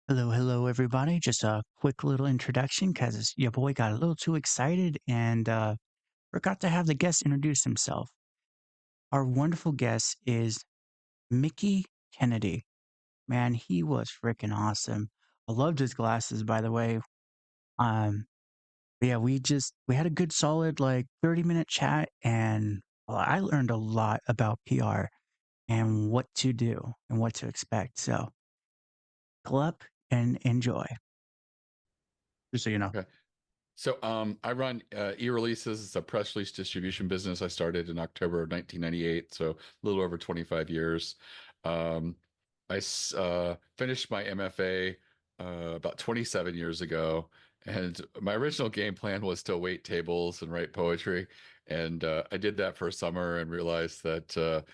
Hello, hello, everybody. Just a quick little introduction because your boy got a little too excited and forgot to have the guest introduce himself. Our wonderful guest is Mickey Kennedy. Man, he was freaking awesome. I loved his glasses, by the way. Um, but yeah, we had a good solid like 30-minute chat, and well, I learned a lot about PR and what to do and what to expect. So, pull up and enjoy. Just so you know. Okay. I run eReleases. It's a press release distribution business I started in October of 1998, so a little over 25 years. Um, I finished my MFA about 27 years ago, and my original game plan was to wait tables and write poetry. And I did that for a summer and realized that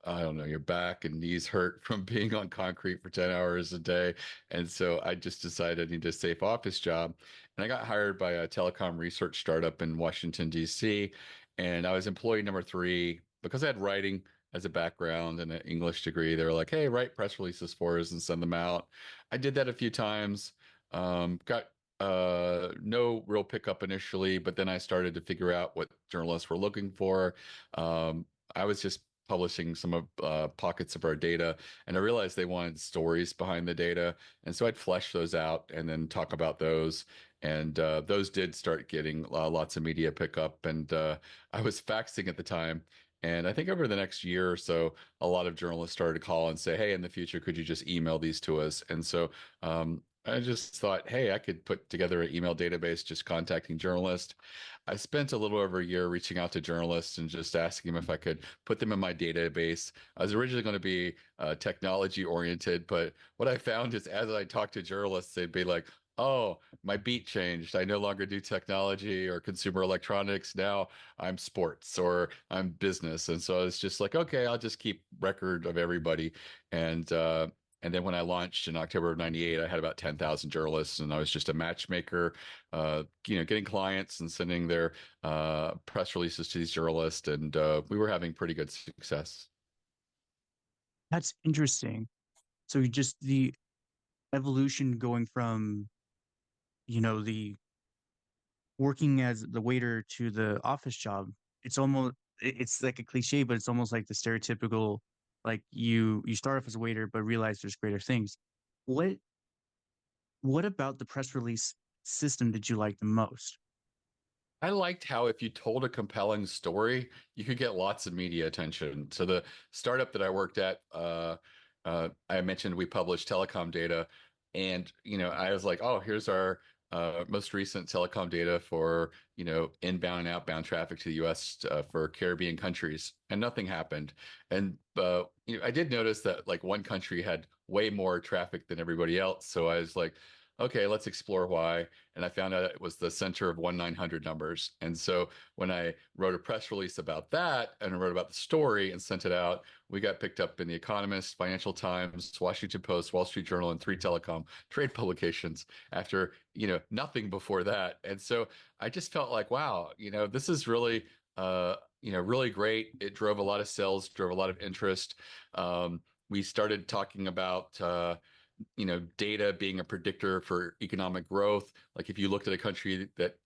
I don't know, your back and knees hurt from being on concrete for 10 hours a day. And so I just decided I need a safe office job. And I got hired by a telecom research startup in Washington, D.C. And I was employee number three because I had writing as a background and an English degree. They were like, hey, write press releases for us and send them out. I did that a few times. Got no real pickup initially, but then I started to figure out what journalists were looking for. I was just publishing some of pockets of our data, and I realized they wanted stories behind the data, and so I'd flesh those out and then talk about those. And those did start getting lots of media pickup, and I was faxing at the time. And I think over the next year or so, a lot of journalists started to call and say, "Hey, in the future, could you just email these to us?" And so I just thought, hey, I could put together an email database just contacting journalists. I spent a little over a year reaching out to journalists and just asking them if I could put them in my database. I was originally going to be technology oriented, but what I found is as I talked to journalists, they'd be like, oh, my beat changed. I no longer do technology or consumer electronics. Now I'm sports or I'm business. And so it's just like, okay, I'll just keep record of everybody. And and then when I launched in October of 98, I had about 10,000 journalists and I was just a matchmaker, getting clients and sending their press releases to these journalists. And we were having pretty good success. That's interesting. So you just the evolution going from, the working as the waiter to the office job. It's like a cliche, but it's almost like the stereotypical, like you start off as a waiter, but realize there's greater things. What what about the press release system did you like the most? I liked how if you told a compelling story, you could get lots of media attention. So the startup that I worked at, I mentioned we published telecom data, and I was like, oh, here's our most recent telecom data for inbound and outbound traffic to the U.S. For Caribbean countries, and nothing happened. And I did notice that like one country had way more traffic than everybody else, so I was like, okay, let's explore why. And I found out it was the center of 1-900 numbers. And so when I wrote a press release about that and I wrote about the story and sent it out, we got picked up in the Economist, Financial Times, Washington Post, Wall Street Journal, and three telecom trade publications after, nothing before that. And so I just felt like, wow, this is really really great. It drove a lot of sales, drove a lot of interest. We started talking about data being a predictor for economic growth. Like if you looked at a country that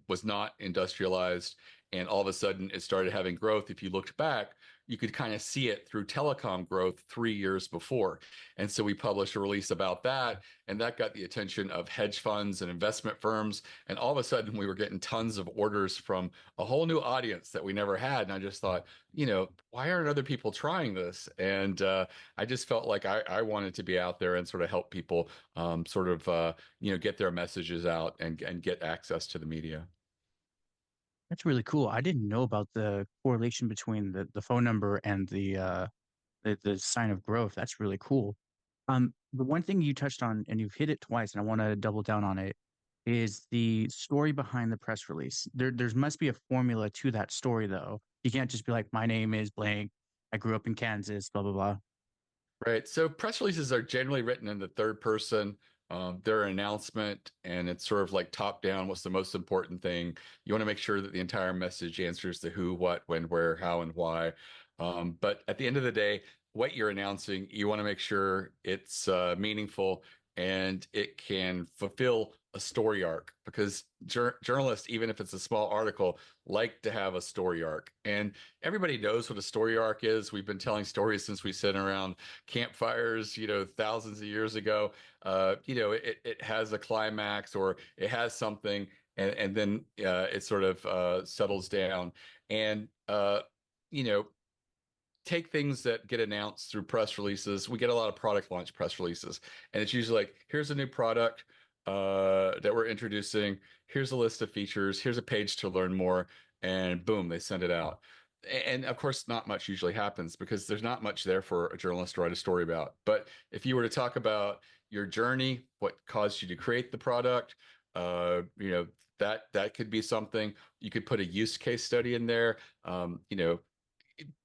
was not industrialized and all of a sudden it started having growth, if you looked back, you could kind of see it through telecom growth 3 years before. And so we published a release about that, and that got the attention of hedge funds and investment firms. And all of a sudden, we were getting tons of orders from a whole new audience that we never had. And I just thought, why aren't other people trying this? And I just felt like I wanted to be out there and sort of help people get their messages out and get access to the media. That's really cool. I didn't know about the correlation between the phone number and the sign of growth. That's really cool. The one thing you touched on, and you've hit it twice, and I want to double down on it, is the story behind the press release. There must be a formula to that story, though. You can't just be like, "My name is blank. I grew up in Kansas." Blah blah blah. Right. So press releases are generally written in the third person. They're an announcement, and it's sort of like top down. What's the most important thing? You want to make sure that the entire message answers the who, what, when, where, how, and why. But at the end of the day, what you're announcing, you want to make sure it's meaningful and it can fulfill a story arc because journalists, even if it's a small article, like to have a story arc. And everybody knows what a story arc is. We've been telling stories since we sit around campfires, thousands of years ago. It has a climax or it has something, and then it sort of settles down. And you know, take things that get announced through press releases. We get a lot of product launch press releases, and it's usually like, here's a new product that we're introducing. Here's a list of features. Here's a page to learn more, and boom, they send it out. And of course, not much usually happens because there's not much there for a journalist to write a story about. But if you were to talk about your journey, what caused you to create the product, that could be something. You could put a use case study in there.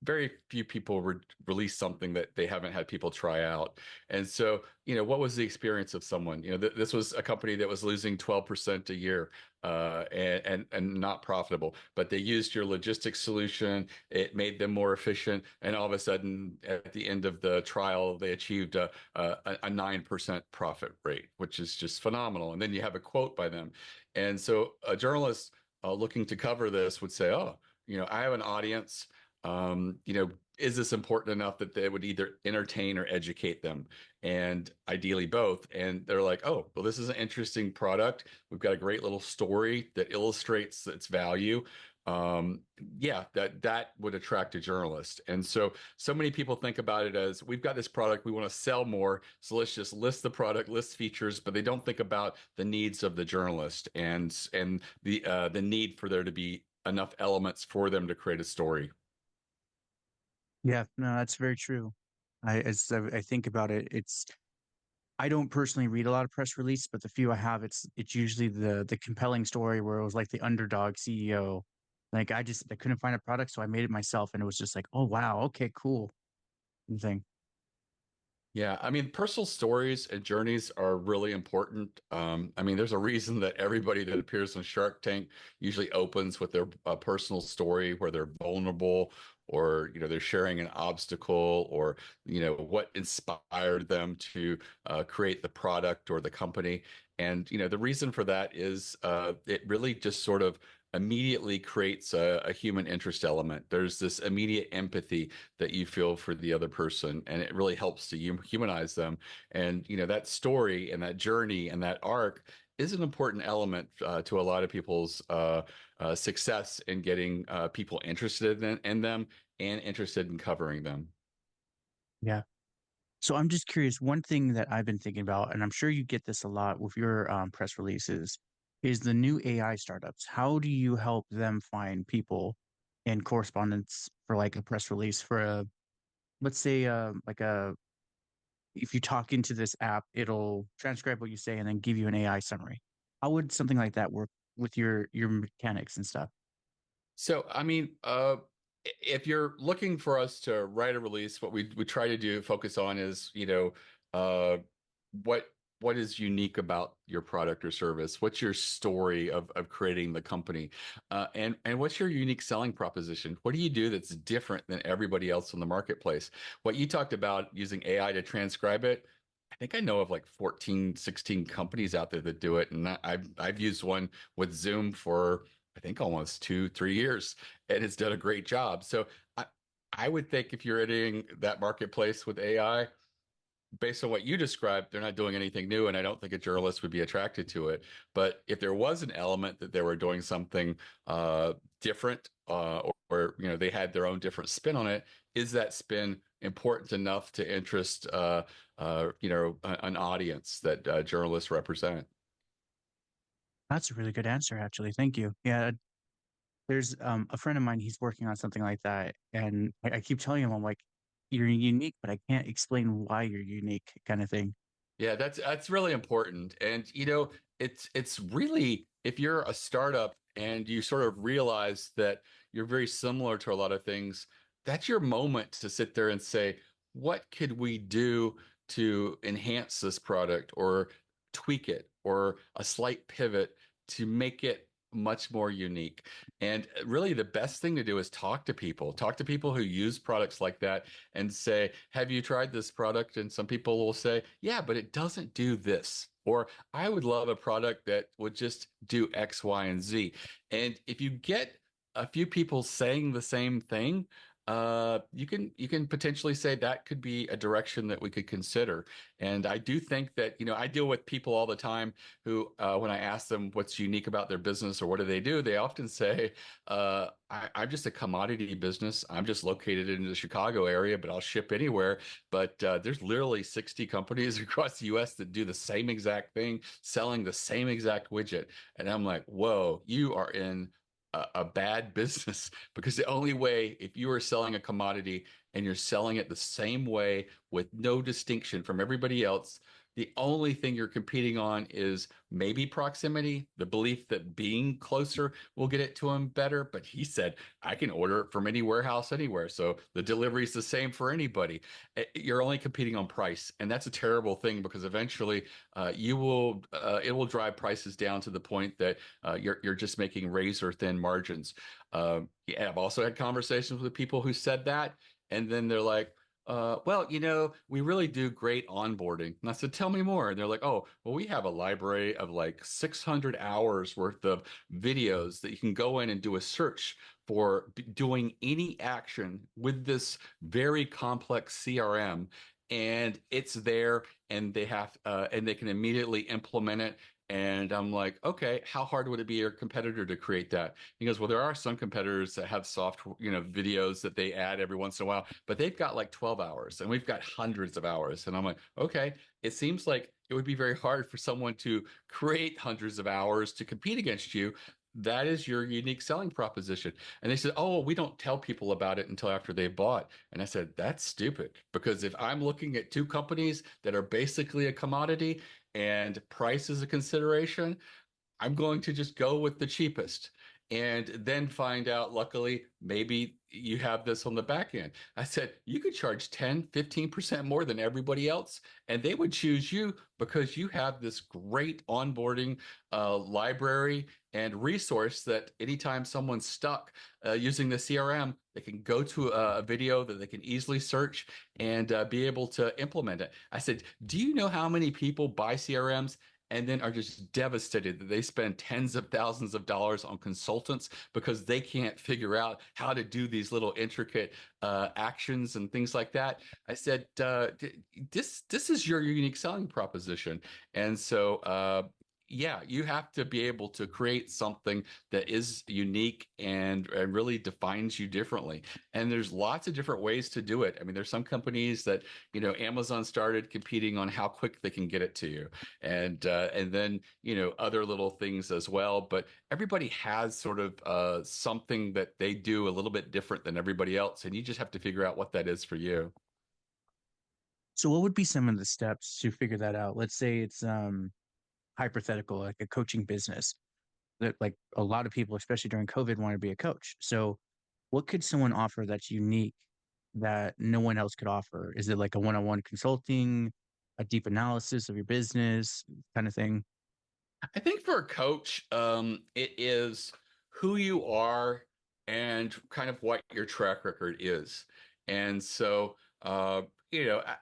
Very few people release something that they haven't had people try out. And so, what was the experience of someone? This was a company that was losing 12% a year, and not profitable, but they used your logistics solution. It made them more efficient, and all of a sudden, at the end of the trial, they achieved a 9% profit rate, which is just phenomenal. And then you have a quote by them, and so a journalist looking to cover this would say, "Oh, I have an audience." Is this important enough that they would either entertain or educate them? And ideally both. And they're like, oh, well, this is an interesting product. We've got a great little story that illustrates its value. Yeah, that would attract a journalist. And so many people think about it as we've got this product, we want to sell more. So let's just list the product, list features, but they don't think about the needs of the journalist and the need for there to be enough elements for them to create a story. Yeah, no, that's very true. I think about it, I don't personally read a lot of press release, but the few I have, it's usually the compelling story where it was like the underdog CEO. Like I couldn't find a product, so I made it myself, and it was just like, oh wow, okay, cool thing. Yeah, I mean, personal stories and journeys are really important. I mean, there's a reason that everybody that appears on Shark Tank usually opens with their personal story where they're vulnerable or, they're sharing an obstacle or, what inspired them to create the product or the company. And, the reason for that is it really just sort of immediately creates a human interest element. There's this immediate empathy that you feel for the other person, and it really helps to humanize them. And that story and that journey and that arc is an important element to a lot of people's success in getting people interested in them and interested in covering them. Yeah. So I'm just curious, one thing that I've been thinking about, and I'm sure you get this a lot with your press releases, is the new AI startups. How do you help them find people in correspondence for like a press release for a, let's say, like a, if you talk into this app, it'll transcribe what you say and then give you an AI summary. How would something like that work with your mechanics and stuff? So, I mean, if you're looking for us to write a release, what we try to do focus on is, uh, what what is unique about your product or service? What's your story of creating the company, and what's your unique selling proposition? What do you do that's different than everybody else in the marketplace? What you talked about using AI to transcribe it. I think I know of like 14, 16 companies out there that do it. And I've used one with Zoom for I think almost 2, 3 years, and it's done a great job. So I would think if you're entering that marketplace with AI, based on what you described, they're not doing anything new, and I don't think a journalist would be attracted to it. But if there was an element that they were doing something different, or they had their own different spin on it, is that spin important enough to interest an audience that journalists represent? That's a really good answer, actually. Thank you. Yeah, there's a friend of mine, he's working on something like that, and I keep telling him, I'm like, you're unique, but I can't explain why you're unique, kind of thing. Yeah, that's really important. And it's really if you're a startup and you sort of realize that you're very similar to a lot of things, that's your moment to sit there and say, what could we do to enhance this product or tweak it or a slight pivot to make it much more unique. And really, the best thing to do is talk to people who use products like that and say, have you tried this product? And some people will say, yeah, but it doesn't do this. Or I would love a product that would just do X, Y, and Z. And if you get a few people saying the same thing, you can potentially say that could be a direction that we could consider. And I do think that, I deal with people all the time who, when I ask them what's unique about their business or what do, they often say, I'm just a commodity business. I'm just located in the Chicago area, but I'll ship anywhere. But there's literally 60 companies across the US that do the same exact thing, selling the same exact widget. And I'm like, whoa, you are in a bad business because the only way, if you are selling a commodity and you're selling it the same way with no distinction from everybody else, the only thing you're competing on is maybe proximity, the belief that being closer will get it to him better. But he said, I can order it from any warehouse anywhere. So the delivery is the same for anybody. You're only competing on price. And that's a terrible thing because eventually it will drive prices down to the point that you're just making razor thin margins. Yeah, I've also had conversations with people who said that. And then they're like, well, we really do great onboarding. And I said, tell me more. And they're like, oh, well, we have a library of like 600 hours worth of videos that you can go in and do a search for doing any action with this very complex CRM. And it's there and and they can immediately implement it. And I'm like, okay, how hard would it be your competitor to create that? He goes, well, there are some competitors that have videos that they add every once in a while, but they've got like 12 hours and we've got hundreds of hours. And I'm like, okay, it seems like it would be very hard for someone to create hundreds of hours to compete against you. That is your unique selling proposition. And they said, oh, we don't tell people about it until after they bought. And I said, that's stupid because if I'm looking at two companies that are basically a commodity and price is a consideration, I'm going to just go with the cheapest and then find out, luckily, maybe you have this on the back end. I said, you could charge 10, 15% more than everybody else, and they would choose you because you have this great onboarding library and resource that anytime someone's stuck using the CRM, they can go to a video that they can easily search and be able to implement it. I said, do you know how many people buy CRMs and then are just devastated that they spend tens of thousands of dollars on consultants because they can't figure out how to do these little intricate actions and things like that? I said, this is your unique selling proposition, and so. Yeah, you have to be able to create something that is unique and really defines you differently. And there's lots of different ways to do it. I mean, there's some companies that, Amazon started competing on how quick they can get it to you and then other little things as well. But everybody has sort of something that they do a little bit different than everybody else, and you just have to figure out what that is for you. So what would be some of the steps to figure that out? Let's say it's hypothetical, like a coaching business that like a lot of people, especially during COVID, want to be a coach. So what could someone offer that's unique that no one else could offer? Is it like a one-on-one consulting, a deep analysis of your business kind of thing? I think for a coach, it is who you are and kind of what your track record is. And so,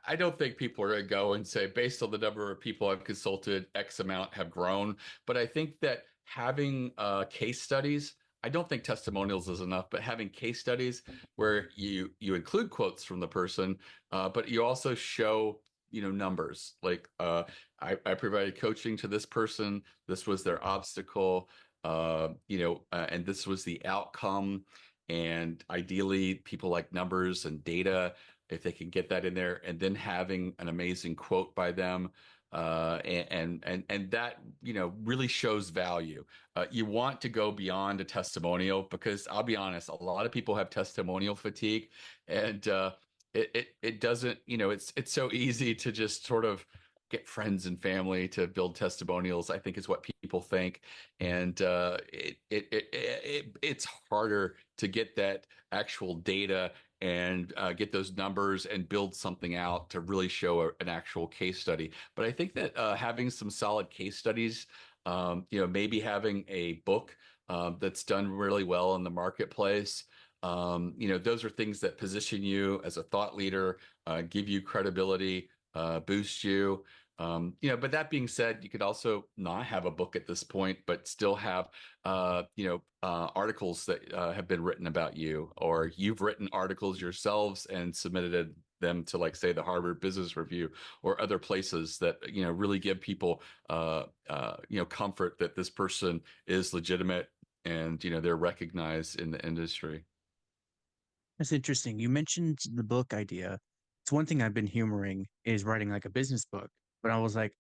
I don't think people are going to go and say, based on the number of people I've consulted, X amount have grown. But I think that having case studies, I don't think testimonials is enough, but having case studies where you include quotes from the person, but you also show numbers like I provided coaching to this person. This was their obstacle, and this was the outcome. And ideally, people like numbers and data, if they can get that in there, and then having an amazing quote by them. And that really shows value. You want to go beyond a testimonial because I'll be honest, a lot of people have testimonial fatigue, and it doesn't, it's so easy to just sort of get friends and family to build testimonials, I think is what people think. And it's harder to get that actual data and get those numbers and build something out to really show an actual case study. But I think that having some solid case studies, maybe having a book that's done really well in the marketplace. Those are things that position you as a thought leader, give you credibility, boost you. But that being said, you could also not have a book at this point, but still have, articles that have been written about you, or you've written articles yourselves and submitted them to, like, say, the Harvard Business Review or other places that, really give people, comfort that this person is legitimate and, they're recognized in the industry. That's interesting. You mentioned the book idea. It's one thing I've been humoring is writing like a business book, but I was like,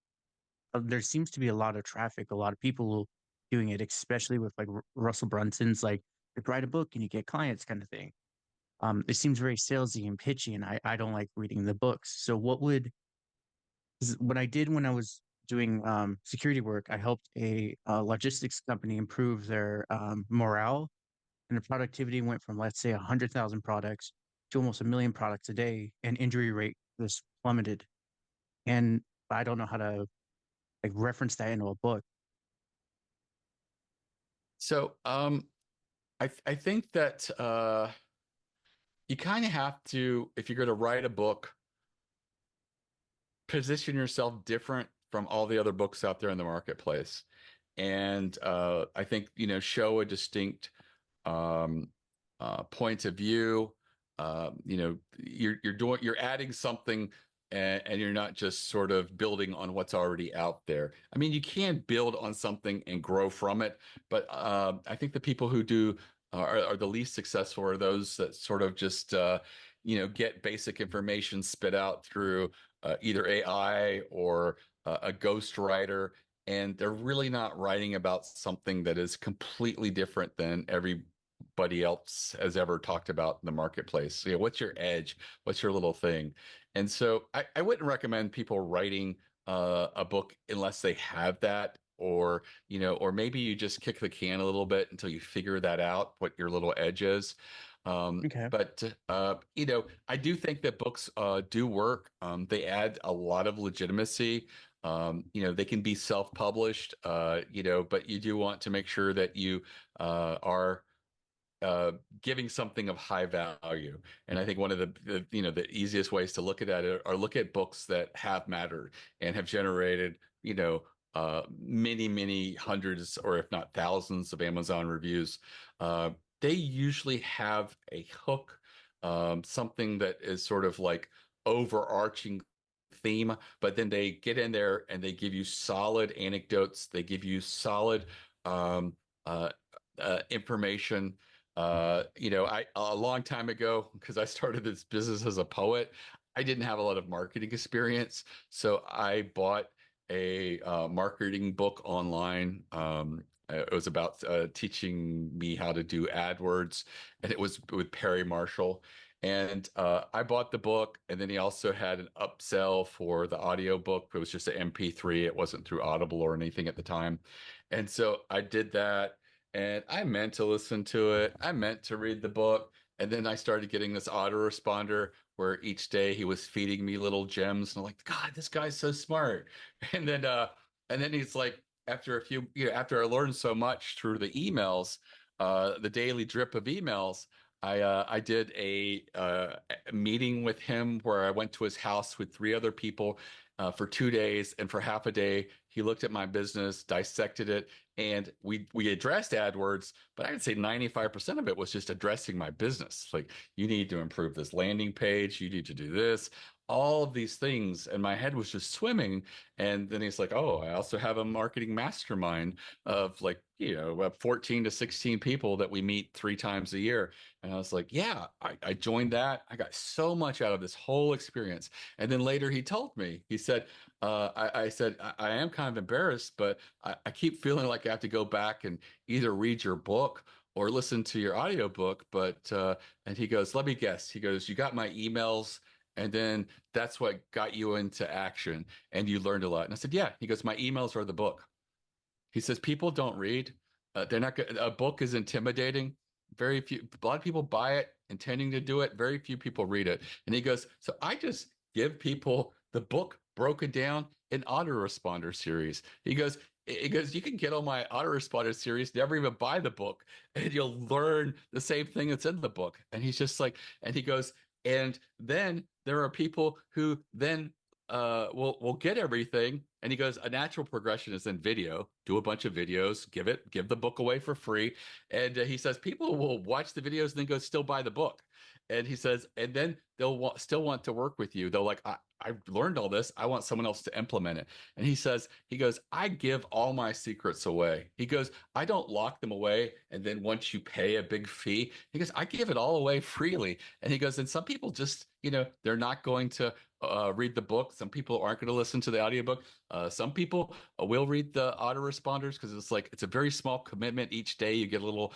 there seems to be a lot of traffic, a lot of people doing it, especially with like Russell Brunson's like write a book and you get clients kind of thing. It seems very salesy and pitchy, and I don't like reading the books. So what I did when I was doing security work, I helped a logistics company improve their morale, and the productivity went from, let's say, 100,000 products to almost 1 million products a day, and injury rate just plummeted. And I don't know how to like reference that into a book. So, I think that you kind of have to, if you're going to write a book, position yourself different from all the other books out there in the marketplace. And I think, show a distinct um, point of view. You're adding something, and you're not just sort of building on what's already out there. I mean, you can build on something and grow from it, but I think the people who do are the least successful are those that sort of just get basic information spit out through either AI or a ghostwriter, and they're really not writing about something that is completely different than everybody else has ever talked about in the marketplace. So, yeah, what's your edge? What's your little thing? And so I wouldn't recommend people writing a book unless they have that, or maybe you just kick the can a little bit until you figure that out, what your little edge is. Okay. But I do think that books do work. They add a lot of legitimacy. They can be self-published, but you do want to make sure that you are uh, giving something of high value. And I think one of the easiest ways to look at that are look at books that have mattered and have generated, many, many hundreds, or if not thousands, of Amazon reviews. Uh, they usually have a hook, something that is sort of like overarching theme, but then they get in there and they give you solid anecdotes. They give you solid um, uh, information. I a long time ago, because I started this business as a poet, I didn't have a lot of marketing experience, so I bought a marketing book online. It was about teaching me how to do AdWords, and it was with Perry Marshall. And I bought the book, and then he also had an upsell for the audio book. It was just an MP3. It wasn't through Audible or anything at the time. And so I did that, and I meant to listen to it. I meant to read the book. And then I started getting this autoresponder where each day he was feeding me little gems. And I'm like, God, this guy's so smart. And then he's like, after I learned so much through the emails, the daily drip of emails, I did a meeting with him where I went to his house with three other people for 2 days, and for half a day he looked at my business, dissected it, and we addressed AdWords, but I'd say 95% of it was just addressing my business. Like, you need to improve this landing page, you need to do this, all of these things, and my head was just swimming. And then he's like, "Oh, I also have a marketing mastermind of, like, 14 to 16 people that we meet 3 times a year." And I was like, "Yeah, I joined that. I got so much out of this whole experience." And then later he told me, he said, I said, I am kind of embarrassed, but I keep feeling like I have to go back and either read your book or listen to your audiobook. And he goes, "Let me guess." He goes, "You got my emails, and then that's what got you into action, and you learned a lot." And I said, "Yeah." He goes, "My emails are the book." He says, "People don't read. They're not good. A book is intimidating. Very few, a lot of people buy it intending to do it. Very few people read it." And he goes, "So I just give people the book broken down in autoresponder series." He goes, He goes, you can get on my autoresponder series, never even buy the book, and you'll learn the same thing that's in the book. And he's just like, and he goes, and then there are people who then will get everything. And he goes, a natural progression is then video. Do a bunch of videos, give the book away for free. And he says people will watch the videos and then go still buy the book. And he says, and then they'll still want to work with you. They'll like, I've learned all this. I want someone else to implement it. And he says, he goes, I give all my secrets away. He goes, I don't lock them away. And then once you pay a big fee, he goes, I give it all away freely. And he goes, and some people just, they're not going to read the book. Some people aren't going to listen to the audiobook. Some people will read the autoresponders because it's a very small commitment. Each day you get a little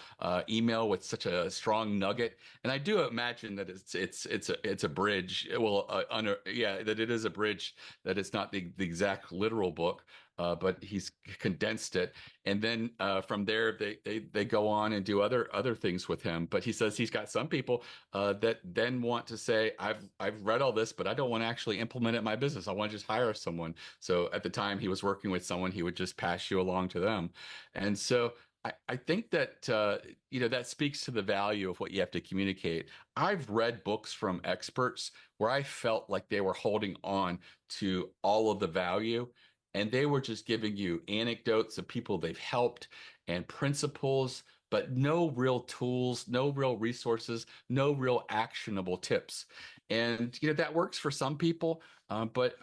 email with such a strong nugget. And I do imagine that it's a bridge. Well, yeah, that it is a bridge. That it's not the exact literal book, but he's condensed it. And then from there they go on and do other things with him. But he says he's got some people that then want to say, I've read all this, but I don't want to actually implement it in my business. I want to just hire someone. So at the time he was working with someone, he would just pass you along to them. And so I think that that speaks to the value of what you have to communicate. I've read books from experts where I felt like they were holding on to all of the value, and they were just giving you anecdotes of people they've helped and principles, but no real tools, no real resources, no real actionable tips. And that works for some people, but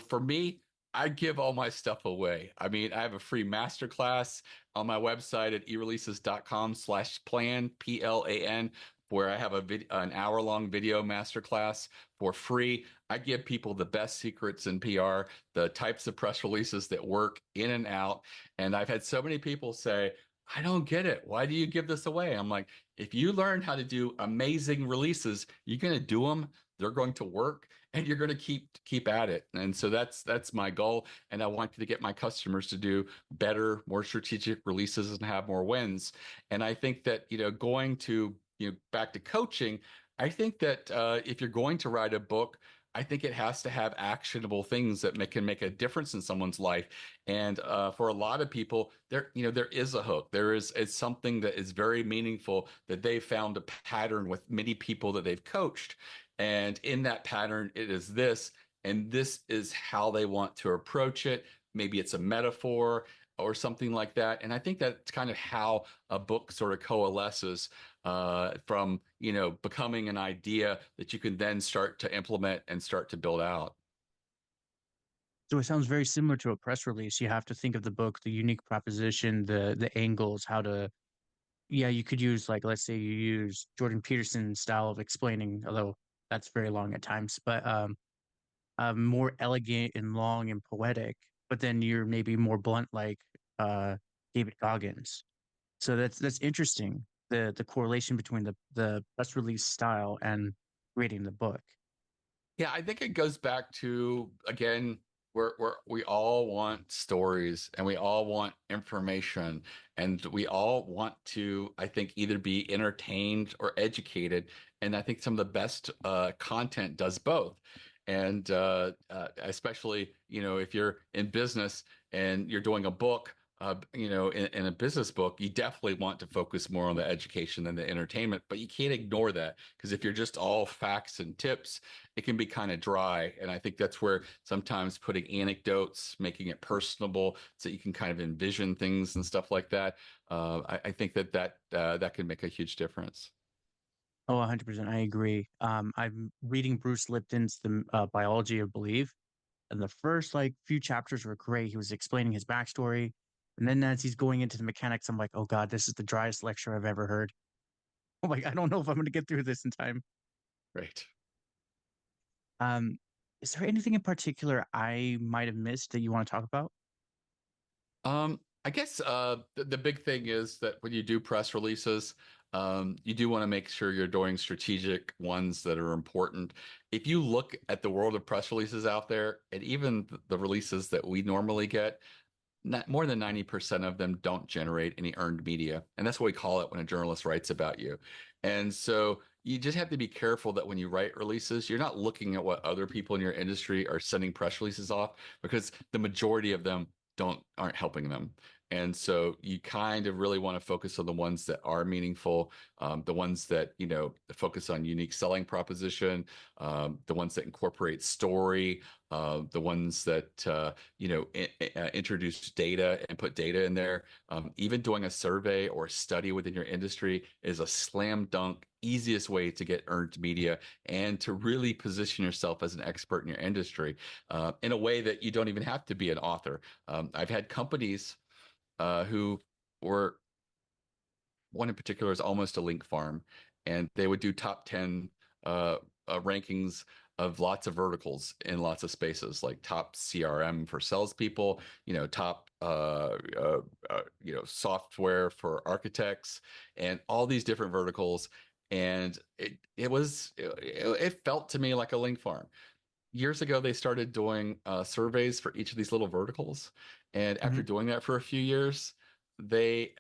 for me, I give all my stuff away. I mean, I have a free masterclass on my website at ereleases.com/plan, where I have an hour-long video masterclass for free. I give people the best secrets in PR, the types of press releases that work in and out. And I've had so many people say, I don't get it. Why do you give this away? I'm like, if you learn how to do amazing releases, you're going to do them. They're going to work, and you're going to keep at it. And so that's my goal. And I want to get my customers to do better, more strategic releases and have more wins. And I think that going to back to coaching, I think that if you're going to write a book, I think it has to have actionable things that can make a difference in someone's life. And for a lot of people, there is a hook. It's something that is very meaningful that they found a pattern with many people that they've coached. And in that pattern, it is this, and this is how they want to approach it. Maybe it's a metaphor or something like that. And I think that's kind of how a book sort of coalesces from, becoming an idea that you can then start to implement and start to build out. So it sounds very similar to a press release. You have to think of the book, the unique proposition, the angles, how to, yeah, you could use, like, let's say you use Jordan Peterson's style of explaining, although that's very long at times, but more elegant and long and poetic, but then you're maybe more blunt like David Goggins. So that's interesting. The correlation between the press release style and reading the book. Yeah, I think it goes back to, again, we all want stories and we all want information and we all want to, I think, either be entertained or educated. And I think some of the best content does both. And especially, if you're in business and you're doing a book, in a business book, you definitely want to focus more on the education than the entertainment, but you can't ignore that because if you're just all facts and tips, it can be kind of dry. And I think that's where sometimes putting anecdotes, making it personable so you can kind of envision things and stuff like that. I think that can make a huge difference. Oh, 100%. I agree. I'm reading Bruce Lipton's The Biology of Belief, and the first like few chapters were great. He was explaining his backstory, and then as he's going into the mechanics, I'm like, oh God, this is the driest lecture I've ever heard. I'm like, I don't know if I'm going to get through this in time. Right. Um, is there anything in particular I might have missed that you want to talk about? I guess the big thing is that when you do press releases, you do want to make sure you're doing strategic ones that are important. If you look at the world of press releases out there, and even the releases that we normally get, not more than 90% of them don't generate any earned media. And that's what we call it when a journalist writes about you. And so you just have to be careful that when you write releases, you're not looking at what other people in your industry are sending press releases off because the majority of them aren't helping them. And so you kind of really want to focus on the ones that are meaningful, the ones that, focus on unique selling proposition, the ones that incorporate story, the ones that, introduce data and put data in there. Even doing a survey or a study within your industry is a slam dunk, easiest way to get earned media and to really position yourself as an expert in your industry in a way that you don't even have to be an author. I've had companies who were one in particular is almost a link farm, and they would do top 10 rankings of lots of verticals in lots of spaces, like top CRM for salespeople, top software for architects, and all these different verticals. And it felt to me like a link farm. Years ago, they started doing surveys for each of these little verticals, and after Hmm. doing that for a few years, they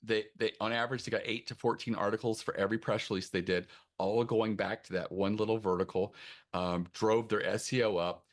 they on average they got 8 to 14 articles for every press release they did, all going back to that one little vertical, drove their SEO up.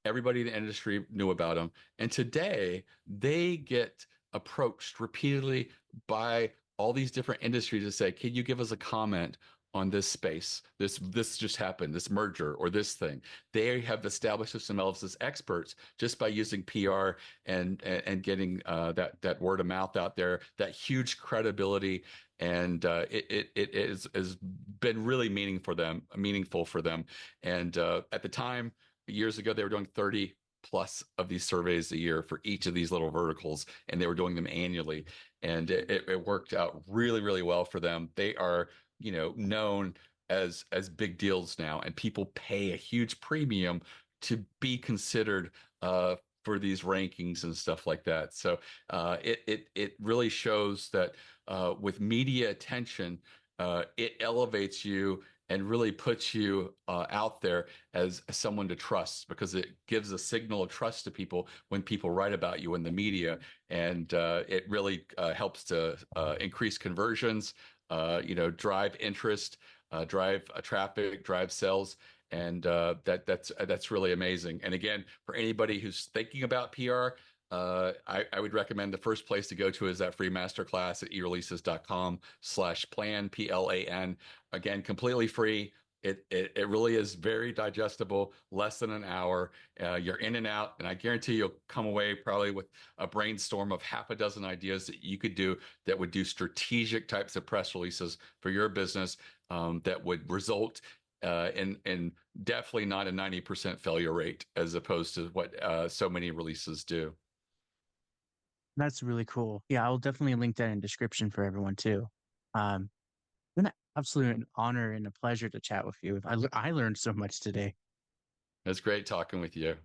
Everybody in the industry knew about them, and today they get approached repeatedly by all these different industries to say, "Can you give us a comment on this space? This just happened, this merger or this thing." They have established themselves as experts just by using PR and getting that word of mouth out there, that huge credibility, and has been really meaningful for them. And at the time, years ago, they were doing 30 plus of these surveys a year for each of these little verticals, and they were doing them annually, and it worked out really, really well for them. They are, known as big deals now, and people pay a huge premium to be considered for these rankings and stuff like that. So it really shows that with media attention, it elevates you and really puts you out there as someone to trust, because it gives a signal of trust to people when people write about you in the media, and it really helps to increase conversions, drive interest, drive traffic, drive sales, and that's really amazing. And again, for anybody who's thinking about PR, I would recommend the first place to go to is that free masterclass at eReleases.com/plan, PLAN. Again, completely free. It really is very digestible, less than an hour. You're in and out, and I guarantee you'll come away probably with a brainstorm of half a dozen ideas that you could do that would do strategic types of press releases for your business, that would result in definitely not a 90% failure rate as opposed to what so many releases do. That's really cool. Yeah, I'll definitely link that in description for everyone too. It's been an absolute honor and a pleasure to chat with you. I learned so much today. It's great talking with you.